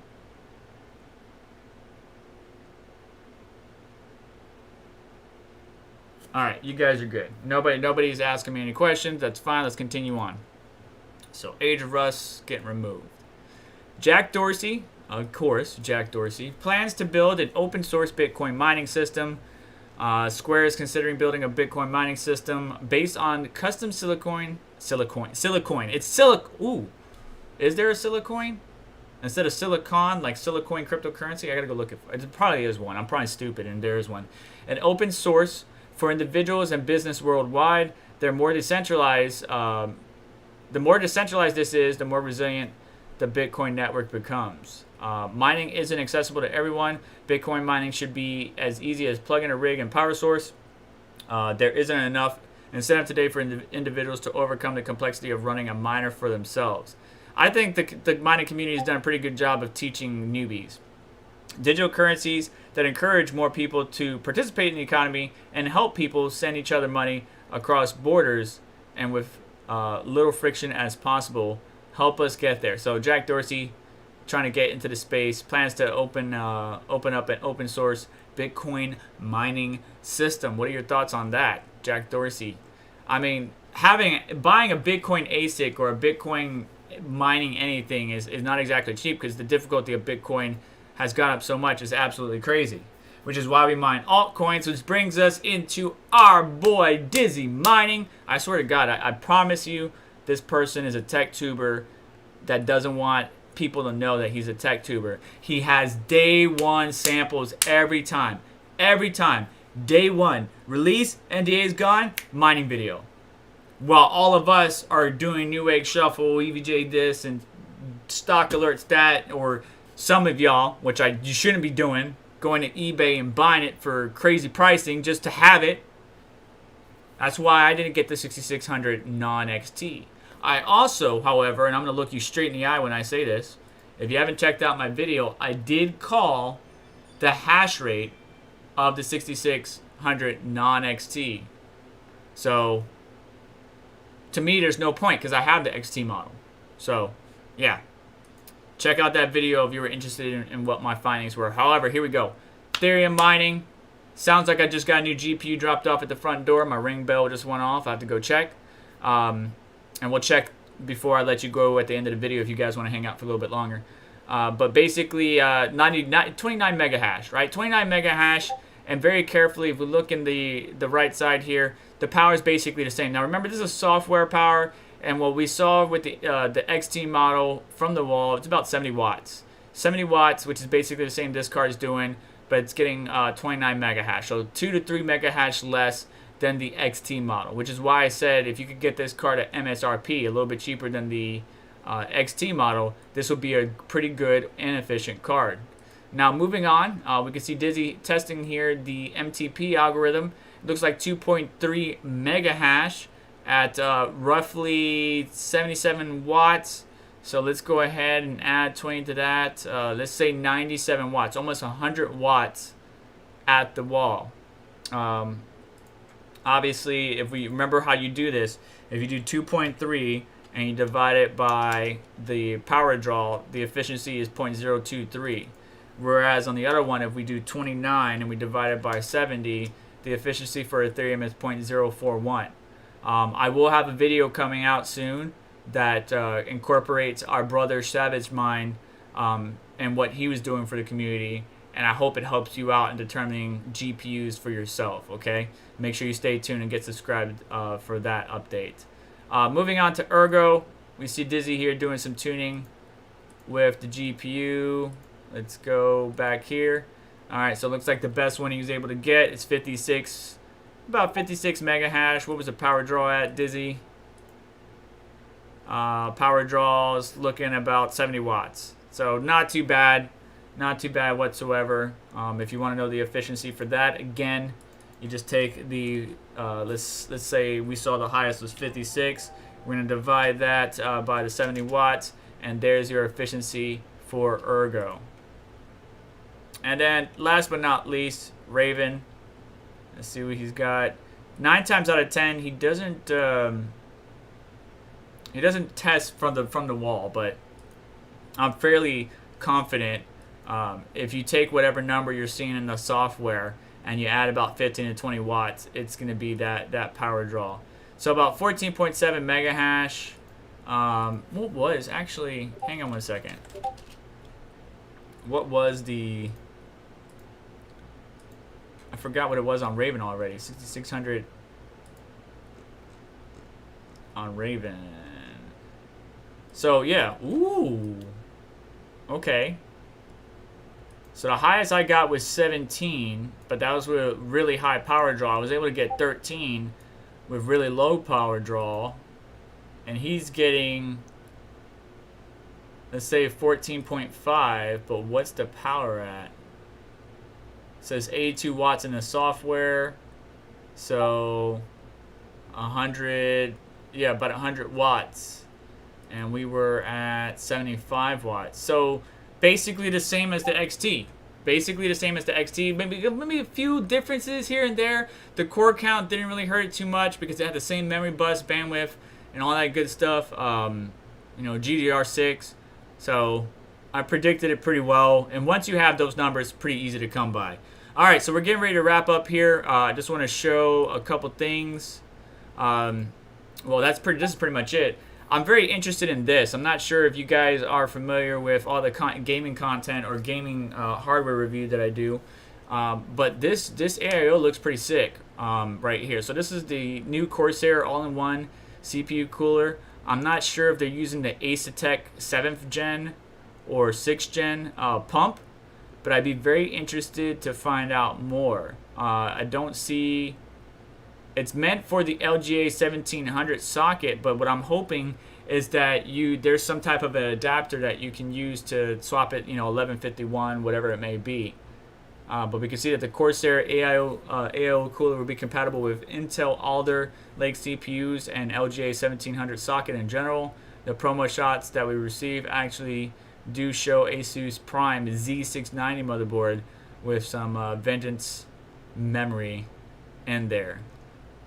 All right, you guys are good. Nobody's asking me any questions. That's fine. Let's continue on. So, Age of Rust getting removed. Jack Dorsey, of course, Jack Dorsey, plans to build an open source Bitcoin mining system. Square is considering building a Bitcoin mining system based on custom silicon. It's ooh. Is there a Silicoin? Instead of Silicon, like Silicoin cryptocurrency? I gotta go look at it. It probably is one. I'm probably stupid, and there is one. An open source for individuals and business worldwide. They're more decentralized. The more decentralized this is, the more resilient the Bitcoin network becomes. Mining isn't accessible to everyone. Bitcoin mining should be as easy as plugging a rig and power source. There isn't enough incentive today for individuals to overcome the complexity of running a miner for themselves. I think the mining community has done a pretty good job of teaching newbies. Digital currencies that encourage more people to participate in the economy and help people send each other money across borders and with little friction as possible help us get there. So Jack Dorsey, trying to get into the space, plans to open up an open source Bitcoin mining system. What are your thoughts on that, Jack Dorsey? I mean, buying a Bitcoin ASIC or a Bitcoin mining anything is not exactly cheap because the difficulty of Bitcoin has gone up so much. Is absolutely crazy, which is why we mine altcoins, which brings us into our boy Dizzy Mining. I swear to God, I promise you, this person is a tech tuber that doesn't want people to know that he's a tech tuber. He has day one samples every time. Day one. Release, NDA is gone, mining video. while all of us are doing Newegg Shuffle, EVGA this, and stock alerts that, or some of y'all, which you shouldn't be doing, going to eBay and buying it for crazy pricing just to have it. That's why I didn't get the 6600 non-XT. I also, however, and I'm going to look you straight in the eye when I say this, if you haven't checked out my video, I did call the hash rate of the 6600 non-XT. So, to me, there's no point because I have the XT model. So, yeah. Check out that video if you were interested in what my findings were. However, here we go. Ethereum Mining. Sounds like I just got a new GPU dropped off at the front door. My ring bell just went off. I have to go check. And we'll check before I let you go at the end of the video if you guys want to hang out for a little bit longer. But basically, 29 mega hash, right? 29 mega hash. And very carefully, if we look in the right side here, the power is basically the same. Now, remember, this is software power. And what we saw with the XT model from the wall, it's about 70 watts. 70 watts, which is basically the same this card is doing, but it's getting 29 mega hash. So 2 to 3 mega hash less than the XT model, which is why I said if you could get this card at MSRP, a little bit cheaper than the XT model, this will be a pretty good and efficient card. Now, moving on, we can see Dizzy testing here the MTP algorithm. It looks like 2.3 mega hash at roughly 77 watts. So let's go ahead and add 20 to that. Let's say 97 watts, almost 100 watts at the wall. Obviously, if we remember how you do this, if you do 2.3 and you divide it by the power draw, the efficiency is 0.023. Whereas on the other one, if we do 29 and we divide it by 70, the efficiency for Ethereum is 0.041. I will have a video coming out soon that incorporates our brother Savage Mine and what he was doing for the community. And I hope it helps you out in determining GPUs for yourself, okay? Make sure you stay tuned and get subscribed for that update. Moving on to Ergo, we see Dizzy here doing some tuning with the GPU. Let's go back here. All right, so it looks like the best one he was able to get is 56, about 56 mega hash. What was the power draw at, Dizzy? Power draw is looking about 70 watts. So not too bad. Not too bad whatsoever. If you want to know the efficiency for that, again, you just take the, let's say we saw the highest was 56. We're going to divide that by the 70 watts, and there's your efficiency for Ergo. And then last but not least, Raven. Let's see what he's got. 9 times out of 10, he doesn't test from the wall, but I'm fairly confident. If you take whatever number you're seeing in the software and you add about 15 to 20 watts, it's going to be that power draw. So about 14.7 mega hash. What was actually, hang on one second. What was the, I forgot what it was on Raven already. 6600 on Raven. So yeah, ooh, okay. So the highest I got was 17, but that was with a really high power draw. I was able to get 13 with really low power draw. And he's getting, let's say 14.5, but what's the power at? It says 82 watts in the software. So 100, yeah, about 100 watts. And we were at 75 watts. So basically the same as the XT. Basically the same as the XT. Maybe a few differences here and there. The core count didn't really hurt it too much because it had the same memory bus bandwidth and all that good stuff. You know, GDR6. So I predicted it pretty well. And once you have those numbers, it's pretty easy to come by. All right, so we're getting ready to wrap up here. I just want to show a couple things. Well, this is pretty much it. I'm very interested in this. I'm not sure if you guys are familiar with all the gaming content or gaming hardware review that I do, but this AIO looks pretty sick right here. So this is the new Corsair all-in-one CPU cooler. I'm not sure if they're using the Asus 7th gen or 6th gen pump, but I'd be very interested to find out more. I don't see it's meant for the LGA 1700 socket, but what I'm hoping is that there's some type of an adapter that you can use to swap it, 1151, whatever it may be. But we can see that the Corsair AIO cooler will be compatible with Intel Alder Lake CPUs and LGA 1700 socket in general. The promo shots that we receive actually do show Asus Prime Z690 motherboard with some Vengeance memory in there.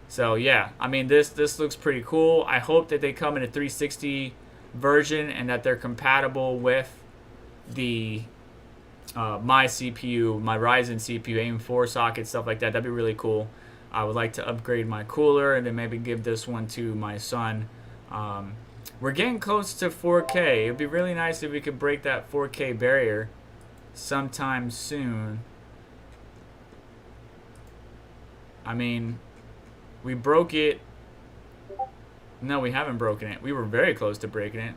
So yeah, I mean this looks pretty cool. I hope that they come in a 360 version and that they're compatible with the my CPU, my Ryzen CPU, AM4 socket, stuff like that. That'd be really cool. I would like to upgrade my cooler and then maybe give this one to my son. We're getting close to 4K. It'd be really nice if we could break that 4K barrier sometime soon. I mean, we broke it. No, we haven't broken it. We were very close to breaking it,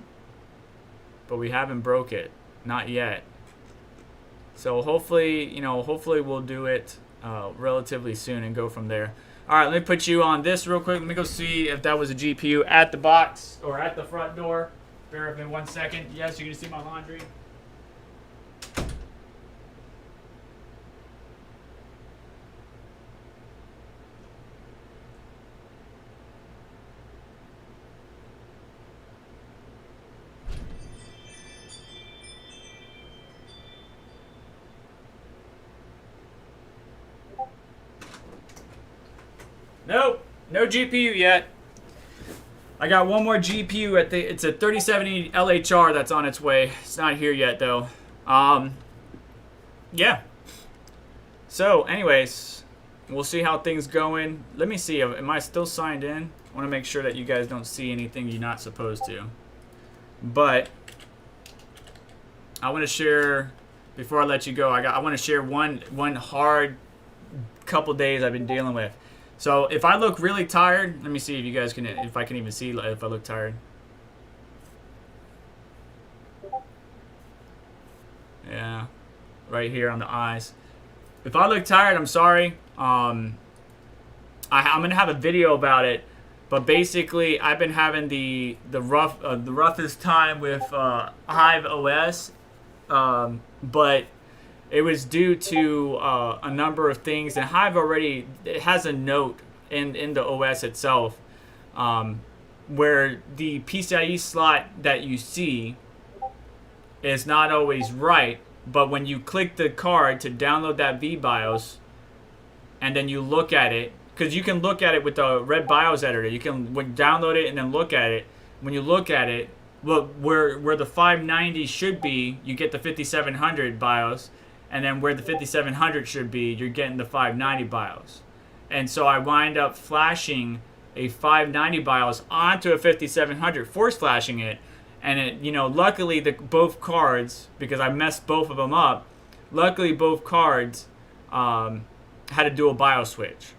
but we haven't broke it. Not yet. So hopefully, hopefully we'll do it relatively soon and go from there. All right, let me put you on this real quick. Let me go see if that was a GPU at the box or at the front door. Bear with me 1 second. Yes, you can see my laundry. Nope, no GPU yet. I got one more GPU it's a 3070 LHR that's on its way. It's not here yet though. Yeah. So anyways, we'll see how things going. Let me see, am I still signed in? I want to make sure that you guys don't see anything you're not supposed to. But I want to share, before I let you go, I want to share one hard couple days I've been dealing with. So if I look really tired, let me see if you guys if I can even see if I look tired. Yeah, right here on the eyes. If I look tired, I'm sorry. I'm gonna have a video about it, but basically I've been having the roughest time with Hive OS, but it was due to a number of things, and Hive already has a note in the OS itself where the PCIe slot that you see is not always right, but when you click the card to download that VBIOS and then you look at it, because you can look at it with the red BIOS editor, you can download it and then look at it. When you look at it, look where the 590 should be, you get the 5700 BIOS. And then where the 5700 should be, you're getting the 590 BIOS. And so I wind up flashing a 590 BIOS onto a 5700, force flashing it. And it, luckily both cards, because I messed both of them up, luckily both cards had a dual BIOS switch.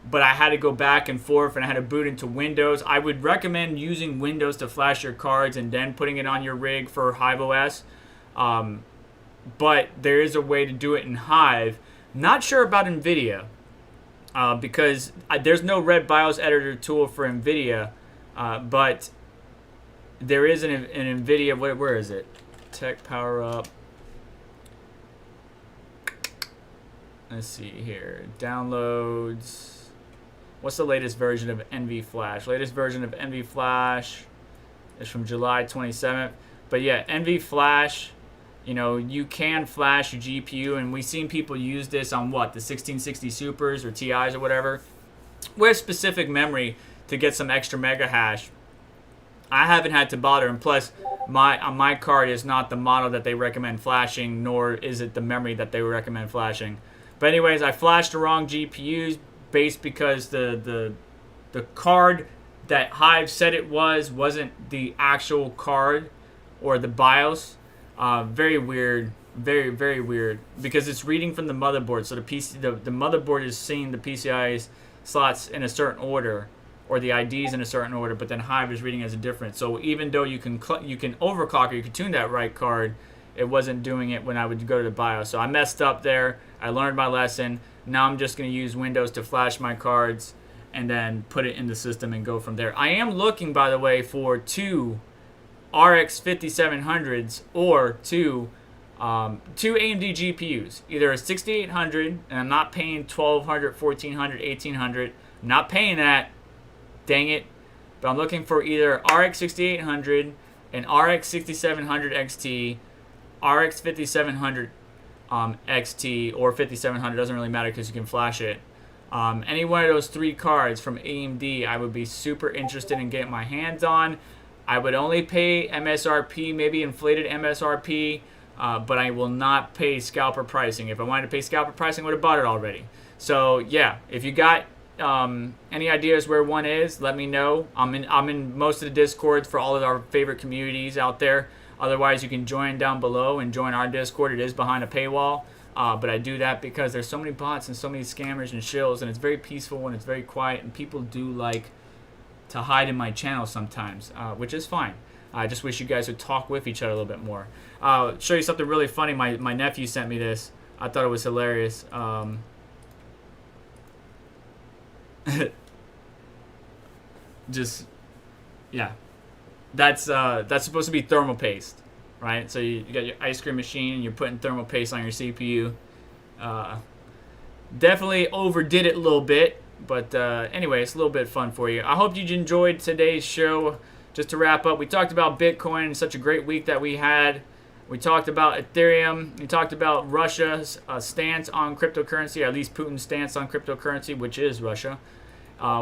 But I had to go back and forth and I had to boot into Windows. I would recommend using Windows to flash your cards and then putting it on your rig for Hive OS. But there is a way to do it in Hive. Not sure about Nvidia because there's no red BIOS editor tool for Nvidia, but there is an Nvidia. Where is it? Tech Power Up. Let's see here. Downloads. What's the latest version of NV Flash? Latest version of NV Flash is from July 27th. But yeah, NV Flash. You can flash your GPU, and we've seen people use this on the 1660 Supers or TIs or whatever, with specific memory to get some extra mega hash. I haven't had to bother, and plus, my card is not the model that they recommend flashing, nor is it the memory that they recommend flashing. But anyways, I flashed the wrong GPUs based because the card that Hive said it wasn't the actual card or the BIOS. Very weird, very, very weird, because it's reading from the motherboard. So the motherboard is seeing the PCI slots in a certain order, or the IDs in a certain order, but then Hive is reading as a different. So even though you can overclock or you can tune that right card, it wasn't doing it when I would go to the BIOS. So I messed up there. I learned my lesson. Now I'm just going to use Windows to flash my cards, and then put it in the system and go from there. I am looking, by the way, for 2 RX 5700s or two AMD GPUs, either a 6800, and I'm not paying 1200, 1400, 1800. I'm not paying that, dang it. But I'm looking for either RX 6800, an RX 6700 XT, RX 5700 XT, or 5700, doesn't really matter because you can flash it. Any one of those 3 cards from AMD, I would be super interested in getting my hands on. I would only pay MSRP, maybe inflated MSRP, but I will not pay scalper pricing. If I wanted to pay scalper pricing, I would have bought it already. So yeah, if you got any ideas where one is, let me know. I'm in most of the Discords for all of our favorite communities out there. Otherwise, you can join down below and join our Discord. It is behind a paywall, but I do that because there's so many bots and so many scammers and shills, and it's very peaceful and it's very quiet, and people do like to hide in my channel sometimes, which is fine. I just wish you guys would talk with each other a little bit more. Show you something really funny. My nephew sent me this. I thought it was hilarious. Just, yeah. That's supposed to be thermal paste, right? So you got your ice cream machine and you're putting thermal paste on your CPU. Definitely overdid it a little bit. But anyway, it's a little bit fun for you. I hope you enjoyed today's show. Just to wrap up, we talked about Bitcoin, such a great week that we had. We talked about Ethereum. We talked about Russia's stance on cryptocurrency, at least Putin's stance on cryptocurrency, which is Russia.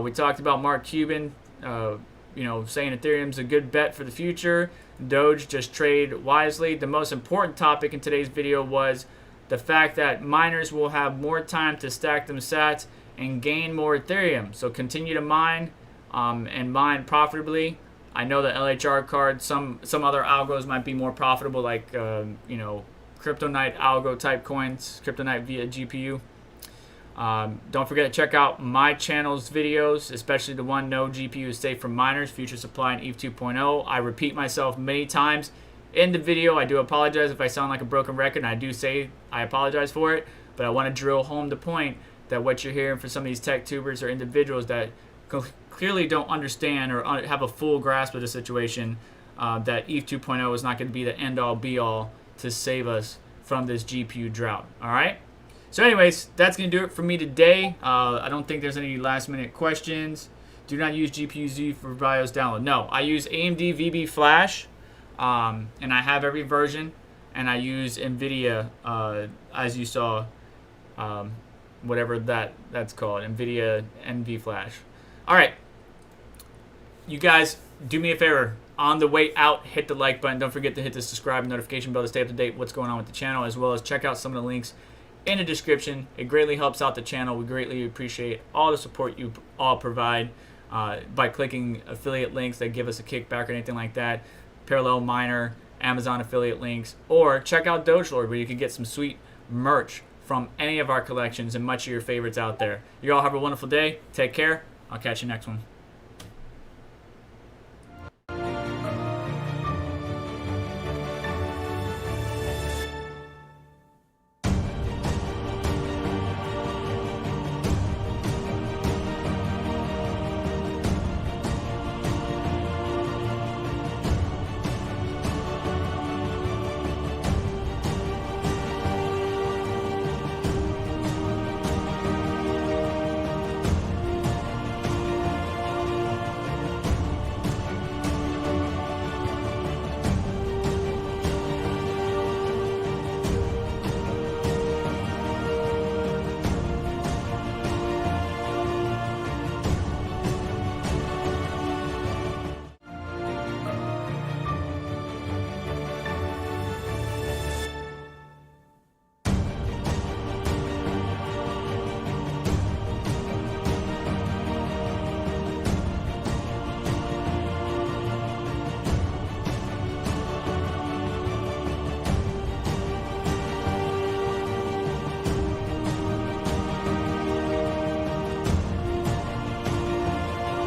We talked about Mark Cuban, saying Ethereum's a good bet for the future. Doge, just trade wisely. The most important topic in today's video was the fact that miners will have more time to stack them sats and gain more Ethereum. So continue to mine and mine profitably. I know the LHR card, some other algos might be more profitable, like Kryptonite algo type coins, Kryptonite via GPU. Don't forget to check out my channel's videos, especially the one No GPU is Safe for Miners, Future Supply, and EVE 2.0. I repeat myself many times in the video. I do apologize if I sound like a broken record, and I do say I apologize for it, but I want to drill home the point that what you're hearing from some of these tech tubers or individuals that clearly don't understand or have a full grasp of the situation, that EVE 2.0 is not going to be the end-all be-all to save us from this GPU drought. All right? So anyways, that's going to do it for me today. I don't think there's any last-minute questions. Do not use GPU-Z for BIOS download. No, I use AMD VB Flash, and I have every version, and I use Nvidia, as you saw, whatever that's called, Nvidia NV Flash. All right, you guys, do me a favor. On the way out, hit the like button. Don't forget to hit the subscribe and notification bell to stay up to date with what's going on with the channel, as well as check out some of the links in the description. It greatly helps out the channel. We greatly appreciate all the support you all provide by clicking affiliate links that give us a kickback or anything like that. Parallel Miner, Amazon affiliate links, or check out DogeLord, where you can get some sweet merch from any of our collections and much of your favorites out there. You all have a wonderful day. Take care. I'll catch you next one.